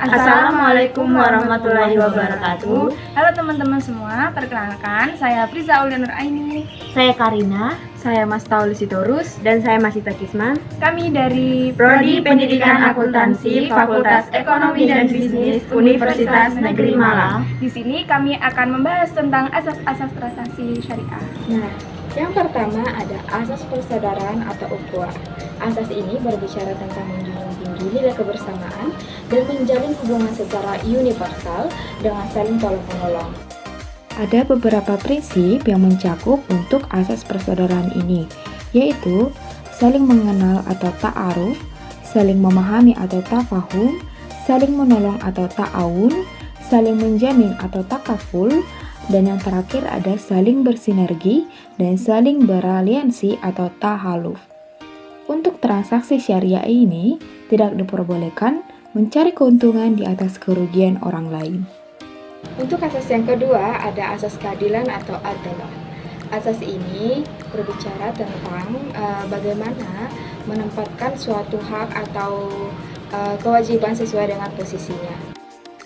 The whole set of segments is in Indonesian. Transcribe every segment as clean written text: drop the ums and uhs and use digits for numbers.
Assalamualaikum warahmatullahi wabarakatuh. Halo teman-teman semua, perkenalkan saya Friza Aulia Nuraini. Saya Karina. Saya Mas Tauli Sitorus. Dan saya Masita Kisman. Kami dari Prodi Pendidikan Akuntansi Fakultas Ekonomi dan Bisnis Universitas Negeri Malang. Di sini kami akan membahas tentang asas-asas transaksi syariah. Nah, yang pertama ada asas persaudaraan atau ukhuwah. Asas ini berbicara tentang menjunjung tinggi nilai kebersamaan dan menjalin hubungan secara universal dengan saling tolong-menolong. Ada beberapa prinsip yang mencakup untuk asas persaudaraan ini, yaitu saling mengenal atau ta'aruf, saling memahami atau tafahum, saling menolong atau ta'awun, saling menjamin atau takaful, dan yang terakhir ada saling bersinergi dan saling beraliansi atau tahaluf. Untuk transaksi syariah ini tidak diperbolehkan mencari keuntungan di atas kerugian orang lain. Untuk asas yang kedua ada asas keadilan atau adalah. Asas ini berbicara tentang bagaimana menempatkan suatu hak atau kewajiban sesuai dengan posisinya.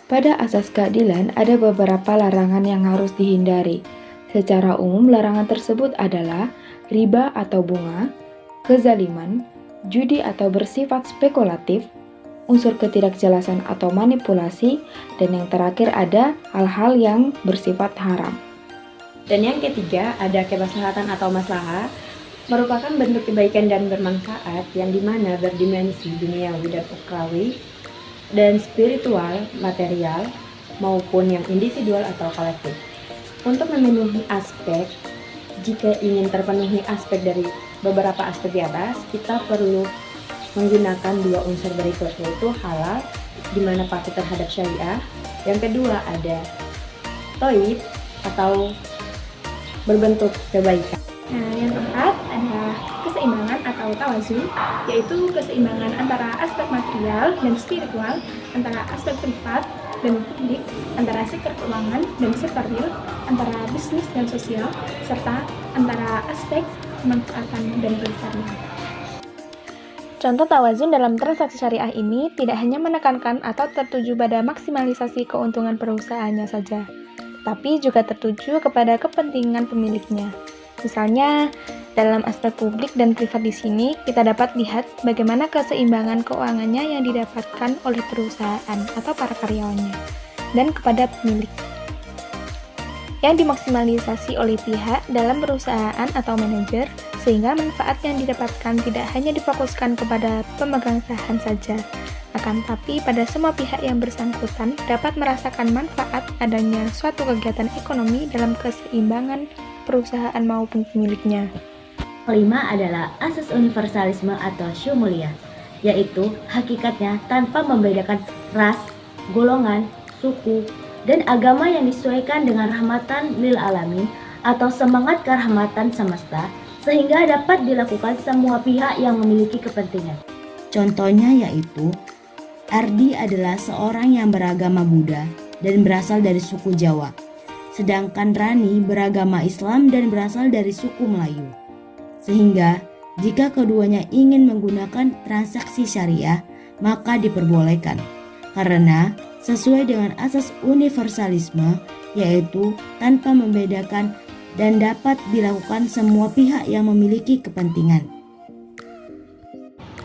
Pada asas keadilan ada beberapa larangan yang harus dihindari. Secara umum larangan tersebut adalah riba atau bunga, kezaliman, judi atau bersifat spekulatif, unsur ketidakjelasan atau manipulasi, dan yang terakhir ada hal-hal yang bersifat haram. Dan yang ketiga ada kemaslahatan atau maslahah, merupakan bentuk kebaikan dan bermanfaat yang dimana berdimensi duniawi dan ukhrawi dan spiritual, material, maupun yang individual atau kolektif. Untuk memenuhi aspek, jika ingin terpenuhi aspek dari beberapa aspek di atas, kita perlu menggunakan dua unsur berikut, yaitu halal, di mana patuh terhadap syariah. Yang kedua ada toib atau berbentuk kebaikan. Nah, yang keempat ada keseimbangan atau tawazun, yaitu keseimbangan antara aspek material dan spiritual, antara aspek privat dan publik, antara sektor keuangan dan sektor real, antara bisnis dan sosial, serta antara aspek kemanfaatan dan kelestarian. Contoh tawazun dalam transaksi syariah ini tidak hanya menekankan atau tertuju pada maksimalisasi keuntungan perusahaannya saja, tapi juga tertuju kepada kepentingan pemiliknya. Misalnya, dalam aspek publik dan privat di sini, kita dapat lihat bagaimana keseimbangan keuangannya yang didapatkan oleh perusahaan atau para karyawannya, dan kepada pemilik. Yang dimaksimalisasi oleh pihak dalam perusahaan atau manajer, sehingga manfaat yang didapatkan tidak hanya difokuskan kepada pemegang saham saja, akan tapi pada semua pihak yang bersangkutan dapat merasakan manfaat adanya suatu kegiatan ekonomi dalam keseimbangan perusahaan maupun pemiliknya. Kelima adalah asas universalisme atau syumuliyah, yaitu hakikatnya tanpa membedakan ras, golongan, suku, dan agama yang disesuaikan dengan rahmatan lil alamin atau semangat kerahmatan semesta, sehingga dapat dilakukan semua pihak yang memiliki kepentingan. Contohnya yaitu, Ardi adalah seorang yang beragama Buddha dan berasal dari suku Jawa, sedangkan Rani beragama Islam dan berasal dari suku Melayu. Sehingga, jika keduanya ingin menggunakan transaksi syariah, maka diperbolehkan, karena sesuai dengan asas universalisme, yaitu tanpa membedakan dan dapat dilakukan semua pihak yang memiliki kepentingan.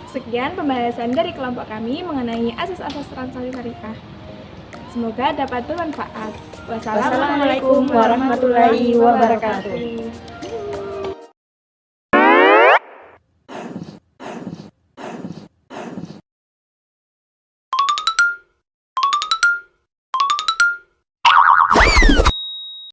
Sekian pembahasan dari kelompok kami mengenai asas-asas transaksi syariah. Semoga dapat bermanfaat. Wassalamualaikum warahmatullahi wabarakatuh.